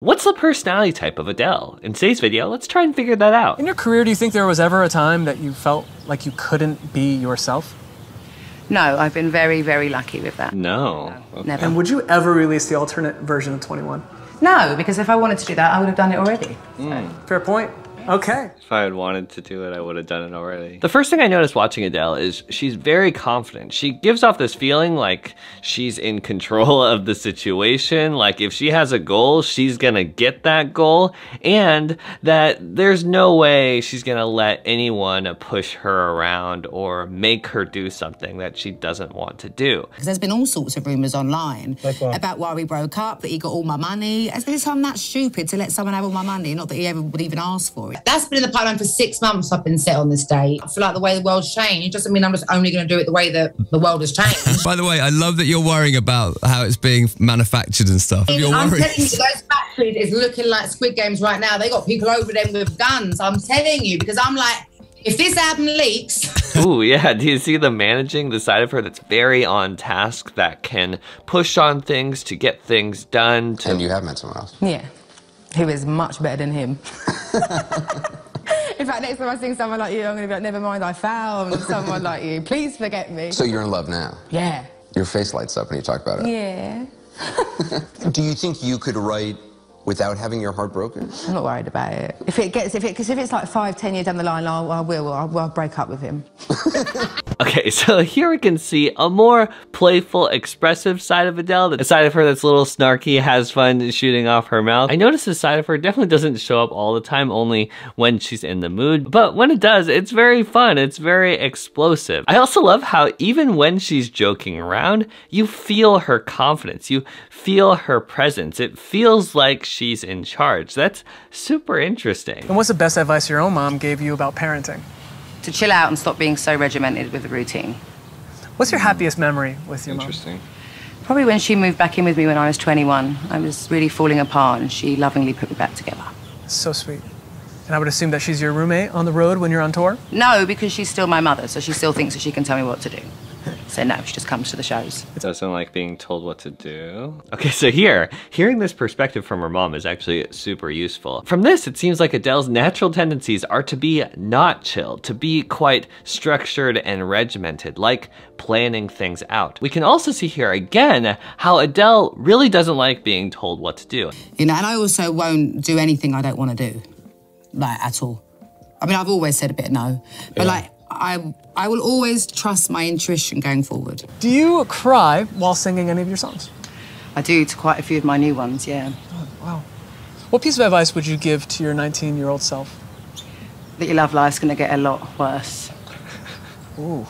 What's the personality type of Adele? In today's video, let's try and figure that out. In your career, do you think there was ever a time that you felt like you couldn't be yourself? No, I've been very, very lucky with that. No. Okay. Never. And would you ever release the alternate version of 21? No, because if I wanted to do that, I would have done it already. Fair point. Okay. If I had wanted to do it, I would have done it already. The first thing I noticed watching Adele is she's very confident. She gives off this feeling like she's in control of the situation. Like if she has a goal, she's gonna get that goal, and that there's no way she's gonna let anyone push her around or make her do something that she doesn't want to do. Because there's been all sorts of rumours online about why we broke up, that he got all my money. As if I'm that stupid to let someone have all my money, not that he ever would even ask for it. That's been in the pipeline for 6 months. I've been set on this date. I feel like the way the world's changed doesn't mean I'm just only going to do it the way that the world has changed. By the way, I love that you're worrying about how it's being manufactured and stuff. I'm telling you, those factories is looking like Squid Games right now. They got people over them with guns. I'm telling you, because I'm like, if this album leaks... Ooh, yeah, do you see the managing, the side of her that's very on task, that can push on things to get things done? And you have met someone else? Yeah, who is much better than him. In fact, next time I sing someone like you, I'm going to be like, never mind, I found someone like you. Please forget me. So you're in love now? Yeah. Your face lights up when you talk about it? Yeah. Do you think you could write without having your heart broken? I'm not worried about it. If it's like 5-10 years down the line, I'll break up with him. Okay, so here we can see a more playful, expressive side of Adele. The side of her that's a little snarky, has fun shooting off her mouth. I notice this side of her definitely doesn't show up all the time, only when she's in the mood. But when it does, it's very fun. It's very explosive. I also love how even when she's joking around, you feel her confidence. You feel her presence. It feels like she's in charge. That's super interesting. And what's the best advice your own mom gave you about parenting? To chill out and stop being so regimented with the routine. What's your happiest memory with your mom? Interesting. Probably when she moved back in with me when I was 21. I was really falling apart and she lovingly put me back together. So sweet. And I would assume that she's your roommate on the road when you're on tour? No, because she's still my mother, so she still thinks that she can tell me what to do. So no, she just comes to the shows. It doesn't like being told what to do. Okay, so hearing this perspective from her mom is actually super useful. From this, it seems like Adele's natural tendencies are to be not chill, to be quite structured and regimented, like planning things out. We can also see here again how Adele really doesn't like being told what to do. You know, and I also won't do anything I don't want to do, like at all. I mean, I've always said a bit no, but like, I will always trust my intuition going forward. Do you cry while singing any of your songs? I do, to quite a few of my new ones, yeah. Oh, wow. What piece of advice would you give to your 19-year-old self? That your love life's gonna get a lot worse. Ooh.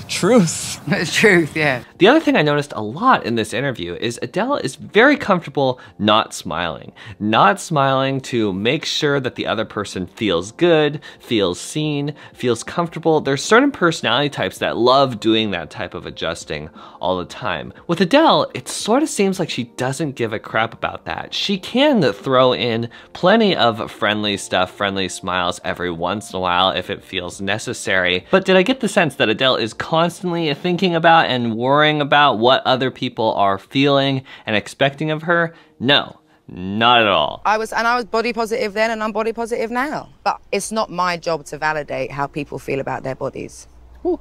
Truth. It's truth, yeah. The other thing I noticed a lot in this interview is Adele is very comfortable not smiling. Not smiling to make sure that the other person feels good, feels seen, feels comfortable. There's certain personality types that love doing that type of adjusting all the time. With Adele, it sort of seems like she doesn't give a crap about that. She can throw in plenty of friendly stuff, friendly smiles every once in a while if it feels necessary. But did I get the sense that Adele is constantly thinking about and worrying about what other people are feeling and expecting of her? No, not at all. I was body positive then and I'm body positive now. But it's not my job to validate how people feel about their bodies. Ooh.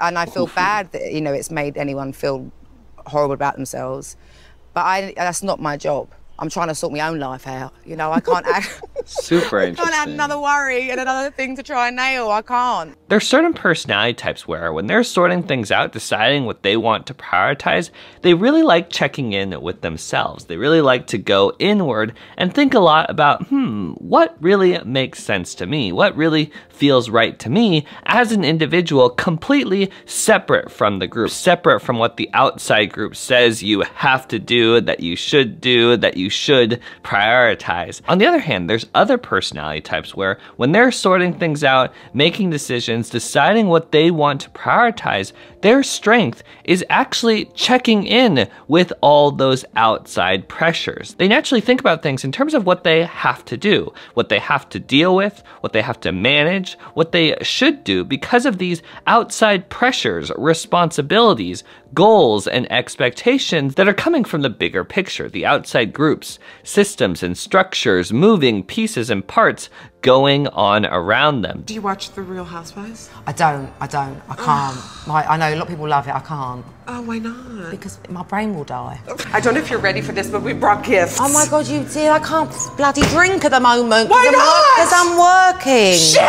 And I feel bad that, you know, it's made anyone feel horrible about themselves. But that's not my job. I'm trying to sort my own life out. You know, I can't add... Super interesting. I can't add another worry and another thing to try and nail. I can't. There's certain personality types where when they're sorting things out, deciding what they want to prioritize, they really like checking in with themselves. They really like to go inward and think a lot about, what really makes sense to me? What really feels right to me as an individual, completely separate from the group, separate from what the outside group says you have to do, that you should prioritize. On the other hand, there's other personality types where when they're sorting things out, making decisions, deciding what they want to prioritize, their strength is actually checking in with all those outside pressures. They naturally think about things in terms of what they have to do, what they have to deal with, what they have to manage, what they should do because of these outside pressures, responsibilities, goals, and expectations that are coming from the bigger picture, the outside groups, systems, and structures, moving pieces and parts going on around them. Do you watch The Real Housewives? I can't. I know a lot of people love it, I can't. Oh, why not? Because my brain will die. I don't know if you're ready for this, but we brought gifts. Oh my God, you did. I can't bloody drink at the moment. Why not? Because I'm working. Shit!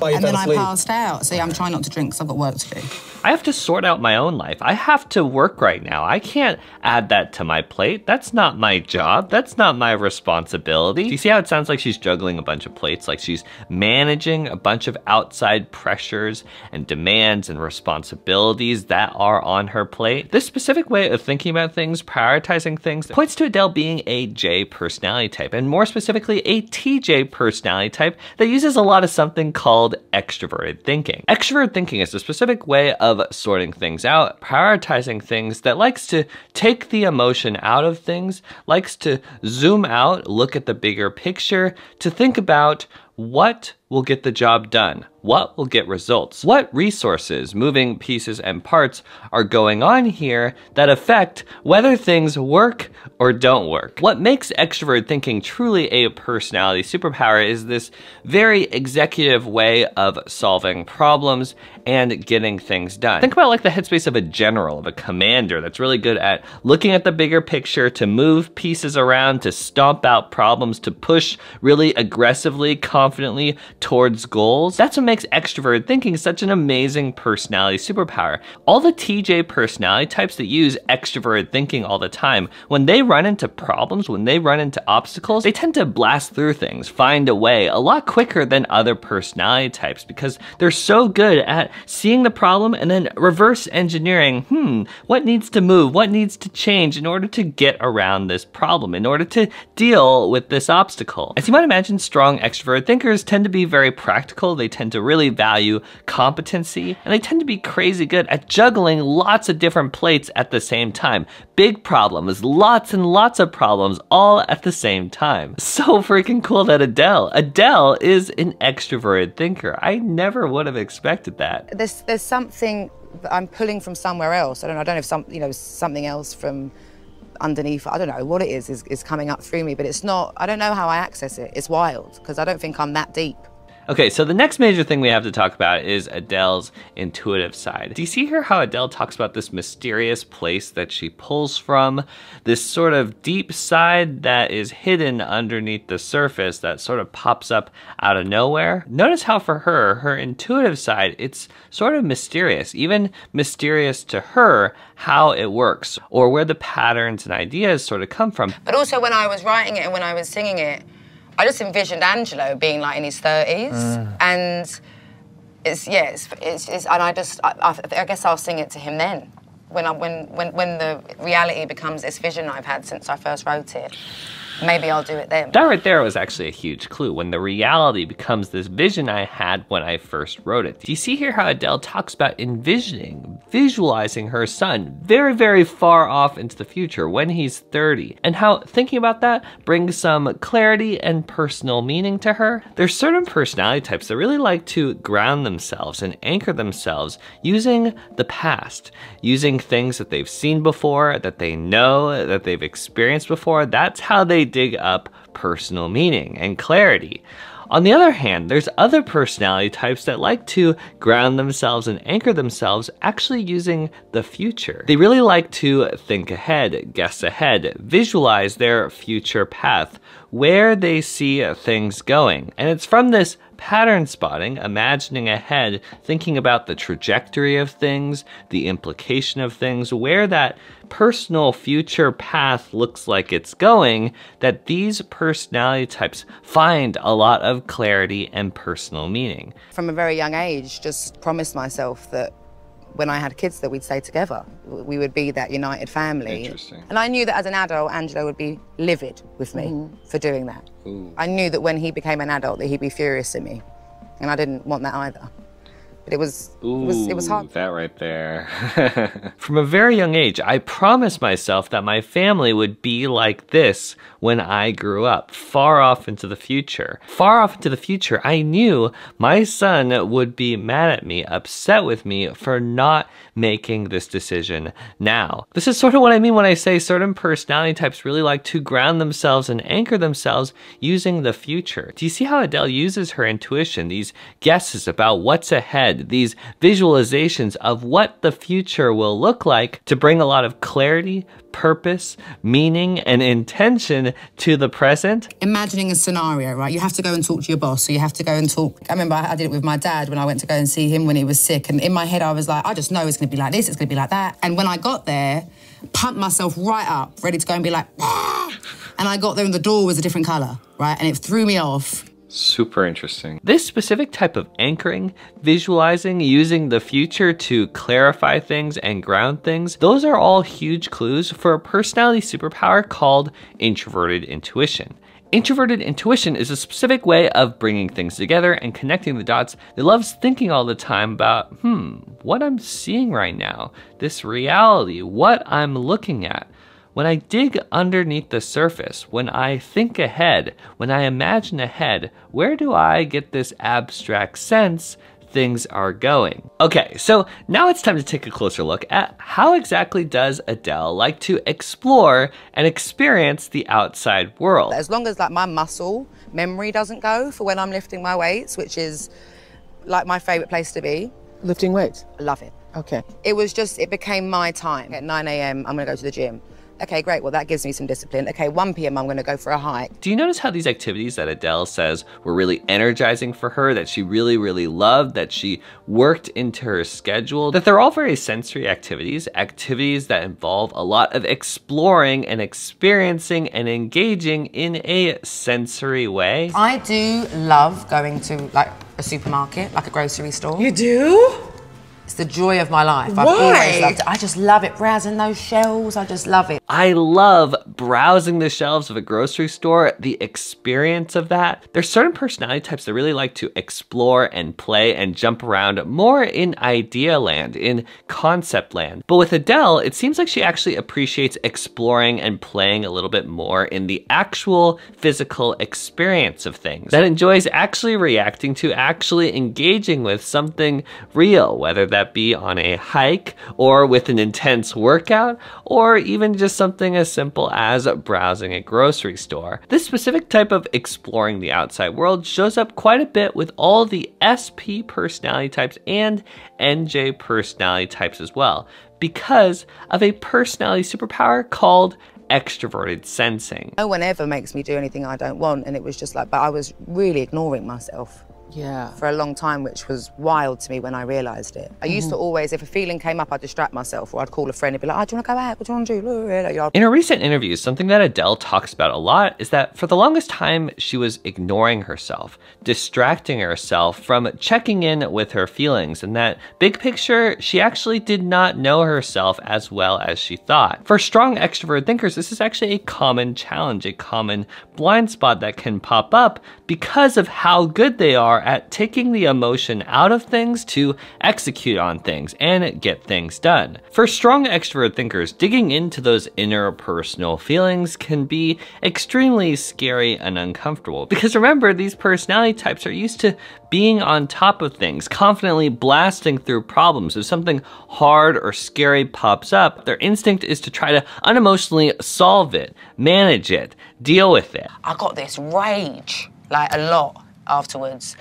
And then I passed out. See, I'm trying not to drink because I've got work to do. I have to sort out my own life. I have to work right now. I can't add that to my plate. That's not my job. That's not my responsibility. Do you see how it sounds like she's juggling a bunch of plates? Like she's managing a bunch of outside pressures and demands and responsibilities that are on her plate. This specific way of thinking about things, prioritizing things, points to Adele being a J personality type, and more specifically a TJ personality type that uses a lot of something called extroverted thinking. Extroverted thinking is a specific way of sorting things out, prioritizing things, that likes to take the emotion out of things, likes to zoom out, look at the bigger picture, to think about what will get the job done, what will get results, what resources, moving pieces and parts are going on here that affect whether things work or don't work. What makes extrovert thinking truly a personality superpower is this very executive way of solving problems and getting things done. Think about like the headspace of a general, of a commander that's really good at looking at the bigger picture, to move pieces around, to stomp out problems, to push really aggressively, confidently towards goals. That's what makes extroverted thinking such an amazing personality superpower. All the TJ personality types that use extroverted thinking all the time, when they run into problems, when they run into obstacles, they tend to blast through things, find a way a lot quicker than other personality types because they're so good at seeing the problem and then reverse engineering, what needs to move, what needs to change in order to get around this problem, in order to deal with this obstacle. As you might imagine, strong extroverted thinkers tend to be very practical. They tend to really value competency, and they tend to be crazy good at juggling lots of different plates at the same time. Big problems, lots and lots of problems all at the same time. So freaking cool that Adele is an extroverted thinker. I never would have expected that. There's something that I'm pulling from somewhere else. I don't know if something else from underneath, I don't know what it is coming up through me, but it's not, I don't know how I access it. It's wild, because I don't think I'm that deep. Okay, so the next major thing we have to talk about is Adele's intuitive side. Do you see here how Adele talks about this mysterious place that she pulls from? This sort of deep side that is hidden underneath the surface that sort of pops up out of nowhere? Notice how for her intuitive side, it's sort of mysterious, even mysterious to her how it works, or where the patterns and ideas sort of come from. But also when I was writing it and when I was singing it, I just envisioned Angelo being like in his 30s, and I guess I'll sing it to him then, when the reality becomes this vision I've had since I first wrote it. Maybe I'll do it then. That right there was actually a huge clue, when the reality becomes this vision I had when I first wrote it. Do you see here how Adele talks about envisioning, visualizing her son very, very far off into the future when he's 30, and how thinking about that brings some clarity and personal meaning to her? There's certain personality types that really like to ground themselves and anchor themselves using the past, using things that they've seen before, that they know, that they've experienced before. That's how they dig up personal meaning and clarity. On the other hand, there's other personality types that like to ground themselves and anchor themselves actually using the future. They really like to think ahead, guess ahead, visualize their future path, where they see things going. And it's from this pattern spotting, imagining ahead, thinking about the trajectory of things, the implication of things, where that personal future path looks like it's going, that these personality types find a lot of clarity and personal meaning. From a very young age, just promised myself that when I had kids that we'd stay together. We would be that united family. Interesting. And I knew that as an adult, Angelo would be livid with me for doing that. Ooh. I knew that when he became an adult that he'd be furious at me. And I didn't want that either. But it was hard. That right there. From a very young age, I promised myself that my family would be like this when I grew up, far off into the future. Far off into the future, I knew my son would be mad at me, upset with me for not making this decision now. This is sort of what I mean when I say certain personality types really like to ground themselves and anchor themselves using the future. Do you see how Adele uses her intuition, these guesses about what's ahead, these visualizations of what the future will look like to bring a lot of clarity, purpose, meaning, and intention to the present? Imagining a scenario, right? You have to go and talk to your boss, so you have to go and talk. I remember I did it with my dad when I went to go and see him when he was sick, and in my head I was like, I just know it's gonna be like this, it's gonna be like that. And when I got there, pumped myself right up, ready to go and be like, ah! And I got there and the door was a different color, right? And it threw me off. Super interesting. This specific type of anchoring, visualizing, using the future to clarify things and ground things, those are all huge clues for a personality superpower called introverted intuition. Introverted intuition is a specific way of bringing things together and connecting the dots that loves thinking all the time about, what I'm seeing right now, this reality, what I'm looking at. When I dig underneath the surface, when I think ahead, when I imagine ahead, where do I get this abstract sense things are going? Okay, so now it's time to take a closer look at how exactly does Adele like to explore and experience the outside world. As long as like my muscle memory doesn't go for when I'm lifting my weights, which is like my favorite place to be. Lifting weights? I love it. Okay. It became my time. At 9 a.m, I'm gonna go to the gym. Okay, great, well that gives me some discipline. Okay, 1 p.m, I'm gonna go for a hike. Do you notice how these activities that Adele says were really energizing for her, that she really, really loved, that she worked into her schedule, that they're all very sensory activities, activities that involve a lot of exploring and experiencing and engaging in a sensory way? I do love going to like a supermarket, like a grocery store. You do? It's the joy of my life. Why? I've always loved it. I just love it, browsing those shelves. I just love it. I love browsing the shelves of a grocery store, the experience of that. There's certain personality types that really like to explore and play and jump around more in idea land, in concept land. But with Adele, it seems like she actually appreciates exploring and playing a little bit more in the actual physical experience of things, that enjoys actually reacting to, actually engaging with something real, whether that be on a hike or with an intense workout, or even just something as simple as browsing a grocery store. This specific type of exploring the outside world shows up quite a bit with all the SP personality types and NJ personality types as well, because of a personality superpower called extroverted sensing. No one ever makes me do anything I don't want, and it was just like, but I was really ignoring myself. Yeah. For a long time, which was wild to me when I realised it. I used to always, if a feeling came up, I'd distract myself, or I'd call a friend and be like, oh, do you want to go out? What do you want to do? In a recent interview, something that Adele talks about a lot is that for the longest time, she was ignoring herself, distracting herself from checking in with her feelings, and that big picture, she actually did not know herself as well as she thought. For strong extrovert thinkers, this is actually a common challenge, a common blind spot that can pop up because of how good they are at taking the emotion out of things to execute on things and get things done. For strong extrovert thinkers, digging into those interpersonal feelings can be extremely scary and uncomfortable. Because remember, these personality types are used to being on top of things, confidently blasting through problems. If something hard or scary pops up, their instinct is to try to unemotionally solve it, manage it, deal with it. I got this rage, like a lot afterwards.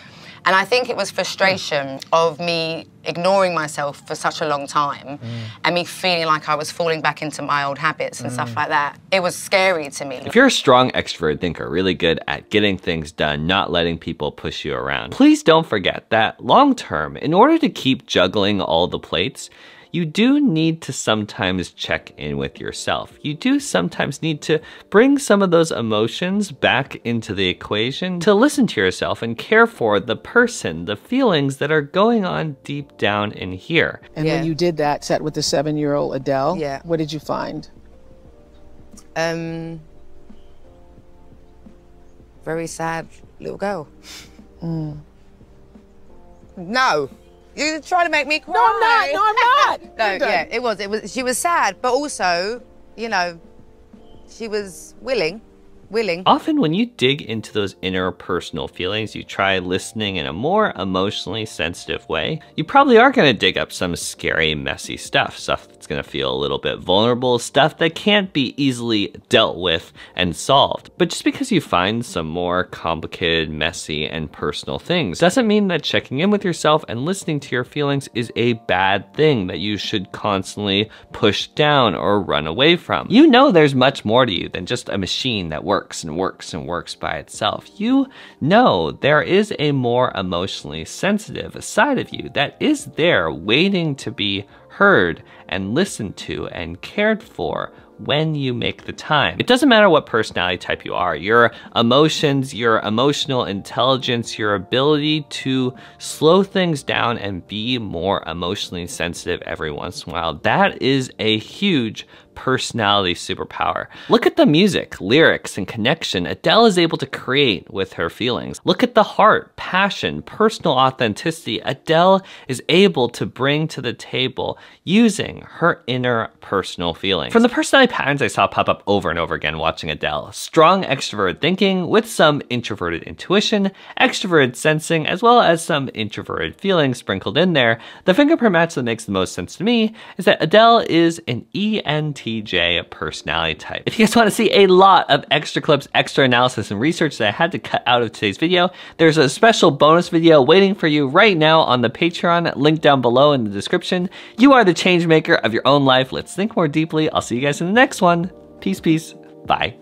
And I think it was frustration of me ignoring myself for such a long time and me feeling like I was falling back into my old habits and stuff like that. It was scary to me. If you're a strong extrovert thinker, really good at getting things done, not letting people push you around, please don't forget that long term, in order to keep juggling all the plates, you do need to sometimes check in with yourself. You do sometimes need to bring some of those emotions back into the equation to listen to yourself and care for the person, the feelings that are going on deep down in here. And when you did that set with the 7-year-old Adele, Yeah. what did you find? Very sad little girl. No. You're trying to make me cry. No, I'm not. No, I'm not. No, yeah, it was. She was sad, but also, you know, she was willing. Often when you dig into those interpersonal feelings, you try listening in a more emotionally sensitive way, you probably are going to dig up some scary, messy stuff that's going to feel a little bit vulnerable, stuff that can't be easily dealt with and solved. But just because you find some more complicated, messy, and personal things doesn't mean that checking in with yourself and listening to your feelings is a bad thing that you should constantly push down or run away from. You know there's much more to you than just a machine that works and works and works by itself. You know there is a more emotionally sensitive side of you that is there waiting to be heard and listened to and cared for when you make the time. It doesn't matter what personality type you are, your emotions, your emotional intelligence, your ability to slow things down and be more emotionally sensitive every once in a while, that is a huge personality superpower. Look at the music, lyrics, and connection Adele is able to create with her feelings. Look at the heart, passion, personal authenticity Adele is able to bring to the table using her inner personal feelings. From the personality patterns I saw pop up over and over again watching Adele, strong extroverted thinking with some introverted intuition, extroverted sensing, as well as some introverted feelings sprinkled in there, the fingerprint match that makes the most sense to me is that Adele is an ENTJ personality type. If you guys want to see a lot of extra clips, extra analysis, and research that I had to cut out of today's video, there's a special bonus video waiting for you right now on the Patreon, link down below in the description. You are the change maker of your own life. Let's think more deeply. I'll see you guys in the next one. Peace, peace. Bye.